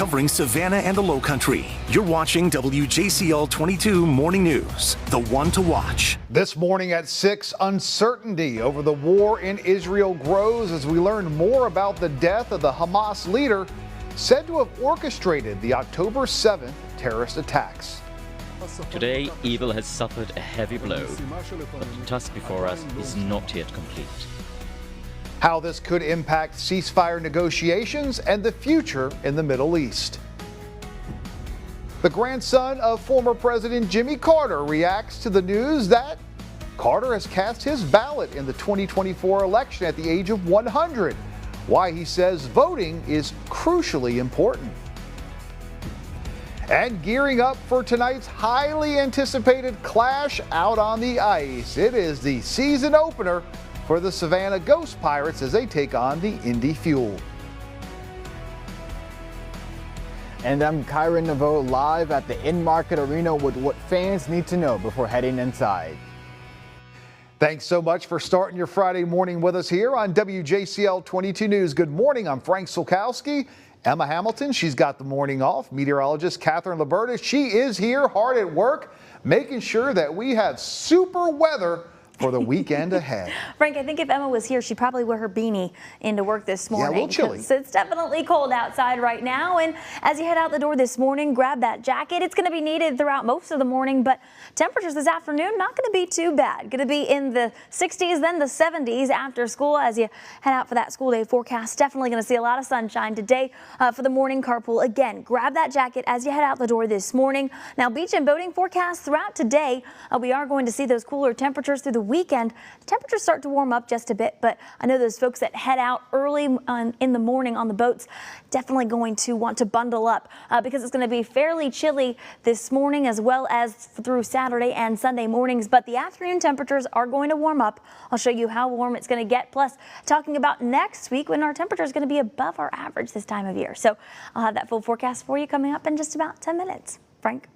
covering Savannah and the Lowcountry. You're watching WJCL 22 Morning News, the one to watch. This morning at 6, uncertainty over the war in Israel grows as we learn more about the death of the Hamas leader said to have orchestrated the October 7th terrorist attacks. Today, evil has suffered a heavy blow, but the task before us is not yet complete. How this could impact ceasefire negotiations and the future in the Middle East. The grandson of former President Jimmy Carter reacts to the news that Carter has cast his ballot in the 2024 election at the age of 100. Why he says voting is crucially important. And gearing up for tonight's highly anticipated clash out on the ice. It is the season opener for the Savannah Ghost Pirates as they take on the Indy Fuel. And I'm Kyron Naveau live at the In-Market Arena with what fans need to know before heading inside. Thanks so much for starting your Friday morning with us here on WJCL 22 News. Good morning, I'm Frank Sulkowski. Emma Hamilton, she's got the morning off. Meteorologist Catherine Liberta, she is here hard at work, making sure that we have super weather for the weekend ahead. Frank, I think if Emma was here, she'd probably wear her beanie into work this morning. Yeah, a little chilly. So it's definitely cold outside right now. And as you head out the door this morning, grab that jacket. It's going to be needed throughout most of the morning, but temperatures this afternoon, not going to be too bad. Going to be in the 60s, then the 70s after school as you head out for that school day forecast. Definitely going to see a lot of sunshine today for the morning carpool. Again, grab that jacket as you head out the door this morning. Now, beach and boating forecasts throughout today. We are going to see those cooler temperatures through the weekend. Temperatures start to warm up just a bit, but I know those folks that head out early in the morning on the boats definitely going to want to bundle up because it's going to be fairly chilly this morning as well as through Saturday and Sunday mornings, but the afternoon temperatures are going to warm up. I'll show you how warm it's going to get, plus talking about next week when our temperature is going to be above our average this time of year. So I'll have that full forecast for you coming up in just about 10 minutes. Frank?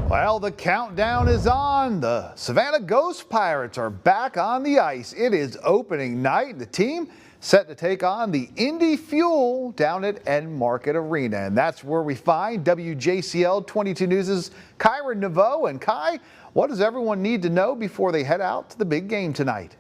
Well, the countdown is on. The Savannah Ghost Pirates are back on the ice. It is opening night. The team set to take on the Indy Fuel down at In-Market Arena. And that's where we find WJCL 22 News' Kyron Naveau. And Kai, what does everyone need to know before they head out to the big game tonight?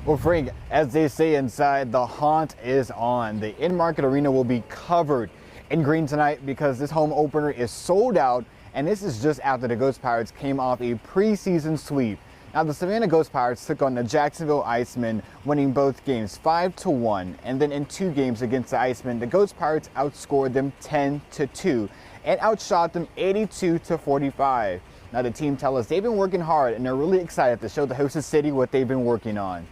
Well, Frank, as they say inside, the haunt is on. The In-Market Arena will be covered in green tonight because this home opener is sold out, and this is just after the Ghost Pirates came off a preseason sweep. Now, the Savannah Ghost Pirates took on the Jacksonville Icemen, winning both games 5-1, and then in 2 games against the Icemen, the Ghost Pirates outscored them 10-2 and outshot them 82-45. Now, the team tell us they've been working hard and they're really excited to show the hosted city what they've been working on.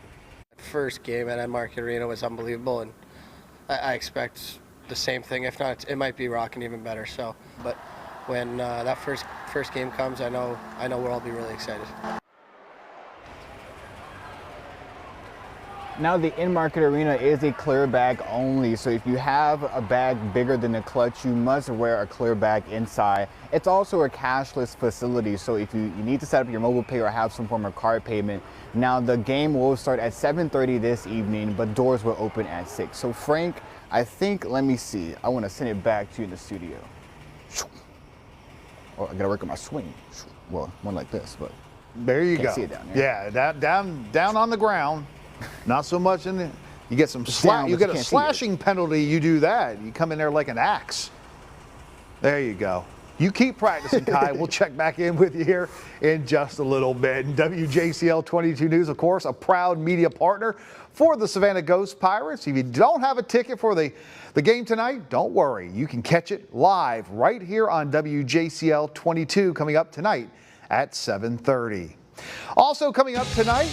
The first game at In-Market Arena was unbelievable, and I expect the same thing. If not, it might be rocking even better. So, but when that first game comes, I know we'll all be really excited. Now, the In-Market Arena is a clear bag only, so if you have a bag bigger than the clutch, you must wear a clear bag inside. It's also a cashless facility, so if you need to set up your mobile pay or have some form of card payment. Now, the game will start at 7:30 this evening, but doors will open at 6. So, Frank, I think, let me see, I want to send it back to you in the studio. Oh, I gotta work on my swing. Well, one like this, but there you go. See it down here. Yeah, down on the ground. Not so much in the, you get some you get a slashing penalty. You do that, you come in there like an axe. There you go. You keep practicing, Kai. We'll check back in with you here in just a little bit. And WJCL 22 News, of course, a proud media partner for the Savannah Ghost Pirates. If you don't have a ticket for the game tonight, don't worry. You can catch it live right here on WJCL 22 coming up tonight at 7:30. Also coming up tonight,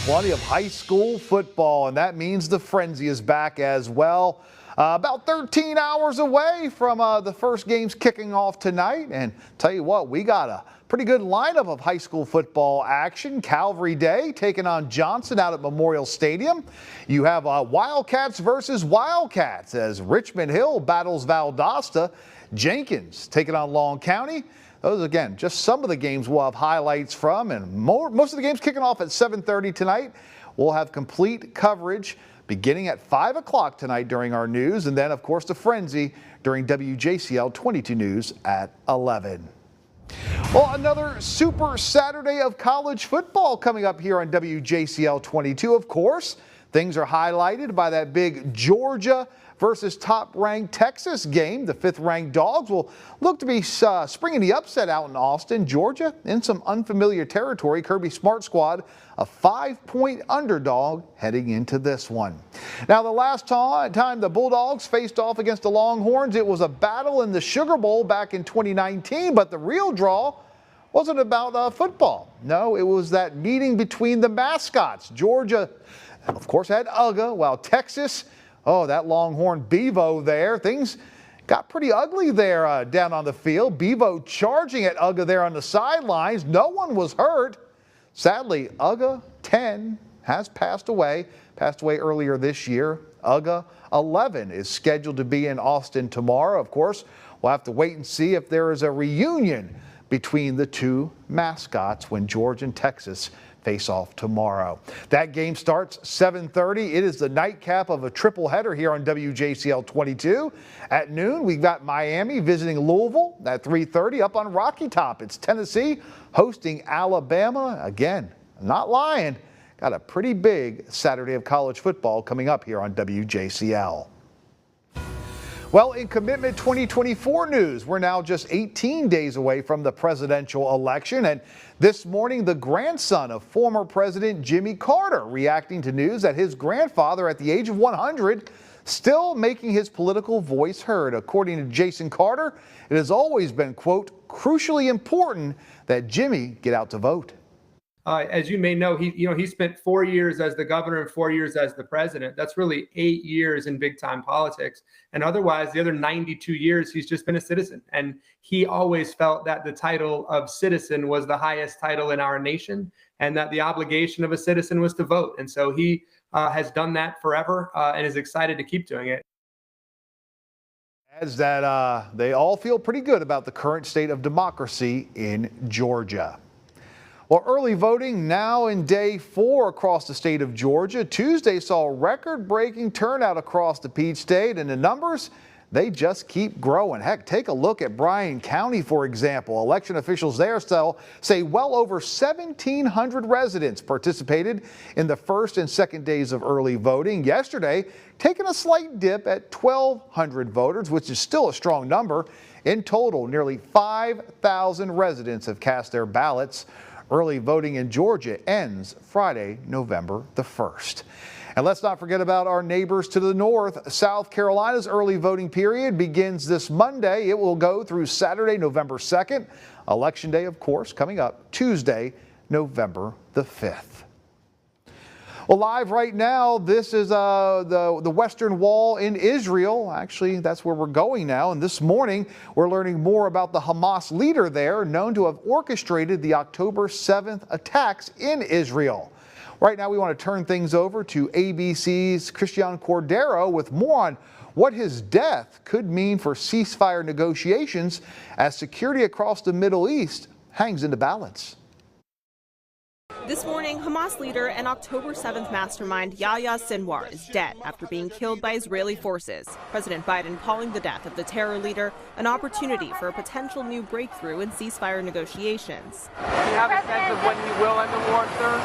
plenty of high school football, and that means the frenzy is back as well. About 13 hours away from the first games kicking off tonight. And tell you what, we got a pretty good lineup of high school football action. Calvary Day taking on Johnson out at Memorial Stadium. You have Wildcats versus Wildcats as Richmond Hill battles Valdosta. Jenkins taking on Long County. Those, again, just some of the games we'll have highlights from, and most of the games kicking off at 7:30 tonight. We'll have complete coverage beginning at 5 o'clock tonight during our news, and then, of course, the Frenzy during WJCL 22 News at 11. Well, another super Saturday of college football coming up here on WJCL 22. Of course, things are highlighted by that big Georgia versus top-ranked Texas game. The 5th-ranked Dogs will look to be springing the upset out in Austin. Georgia in some unfamiliar territory. Kirby Smart squad a 5-point underdog heading into this one. Now, the last time the Bulldogs faced off against the Longhorns, it was a battle in the Sugar Bowl back in 2019, but the real draw wasn't about football. No, it was that meeting between the mascots. Georgia, of course, had UGA, while Texas, oh, that Longhorn Bevo there. Things got pretty ugly there down on the field. Bevo charging at UGA there on the sidelines. No one was hurt. Sadly, UGA 10 has passed away earlier this year. UGA 11 is scheduled to be in Austin tomorrow. Of course, we'll have to wait and see if there is a reunion between the two mascots when Georgia and Texas face off tomorrow. That game starts 7:30. It is the nightcap of a triple header here on WJCL 22. At noon, we've got Miami visiting Louisville. At 3:30 up on Rocky Top, it's Tennessee hosting Alabama. Again, I'm not lying. Got a pretty big Saturday of college football coming up here on WJCL. Well, in Commitment 2024 news, we're now just 18 days away from the presidential election. And this morning, the grandson of former President Jimmy Carter reacting to news that his grandfather at the age of 100 still making his political voice heard. According to Jason Carter, it has always been, quote, crucially important that Jimmy get out to vote. As you may know, he spent 4 years as the governor and 4 years as the president. That's really 8 years in big time politics. And otherwise, the other 92 years, he's just been a citizen. And he always felt that the title of citizen was the highest title in our nation and that the obligation of a citizen was to vote. And so he has done that forever and is excited to keep doing it. As that they all feel pretty good about the current state of democracy in Georgia. Well, early voting now in day 4 across the state of Georgia. Tuesday saw record-breaking turnout across the Peach State, and the numbers, they just keep growing. Heck, take a look at Bryan County, for example. Election officials there say well over 1,700 residents participated in the first and second days of early voting. Yesterday, taking a slight dip at 1,200 voters, which is still a strong number. In total, nearly 5,000 residents have cast their ballots. Early voting in Georgia ends Friday, November the 1st. And let's not forget about our neighbors to the north. South Carolina's early voting period begins this Monday. It will go through Saturday, November 2nd. Election Day, of course, coming up Tuesday, November the 5th. Well, live right now, this is the Western Wall in Israel. Actually, that's where we're going now. And this morning, we're learning more about the Hamas leader there, known to have orchestrated the October 7th attacks in Israel. Right now, we want to turn things over to ABC's Christian Cordero with more on what his death could mean for ceasefire negotiations as security across the Middle East hangs in the balance. This morning, Hamas leader and October 7th mastermind Yahya Sinwar is dead after being killed by Israeli forces. President Biden calling the death of the terror leader an opportunity for a potential new breakthrough in ceasefire negotiations. Do you have a sense of when we will end the war, sir?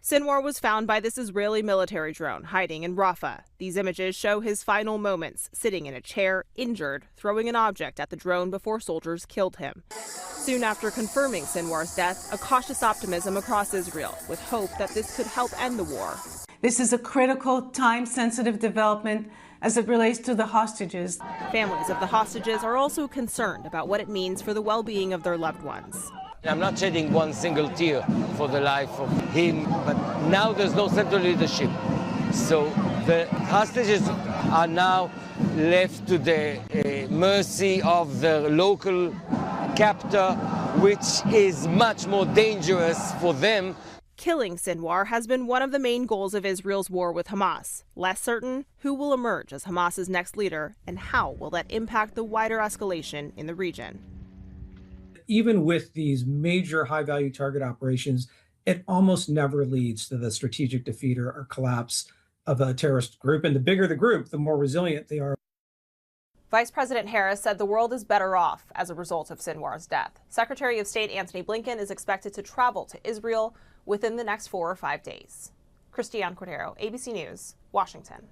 Sinwar was found by this Israeli military drone hiding in Rafah. These images show his final moments, sitting in a chair, injured, throwing an object at the drone before soldiers killed him. Soon after confirming Sinwar's death, a cautious optimism across Israel, with hope that this could help end the war. This is a critical, time-sensitive development as it relates to the hostages. Families of the hostages are also concerned about what it means for the well-being of their loved ones. I'm not shedding one single tear for the life of him, but now there's no central leadership. So the hostages are now left to the mercy of the local captor, which is much more dangerous for them. Killing Sinwar has been one of the main goals of Israel's war with Hamas. Less certain, who will emerge as Hamas's next leader, and how will that impact the wider escalation in the region? Even with these major high-value target operations, it almost never leads to the strategic defeat or collapse of a terrorist group. And the bigger the group, the more resilient they are. Vice President Harris said the world is better off as a result of Sinwar's death. Secretary of State Antony Blinken is expected to travel to Israel within the next 4 or 5 days. Christiane Cordero, ABC News, Washington.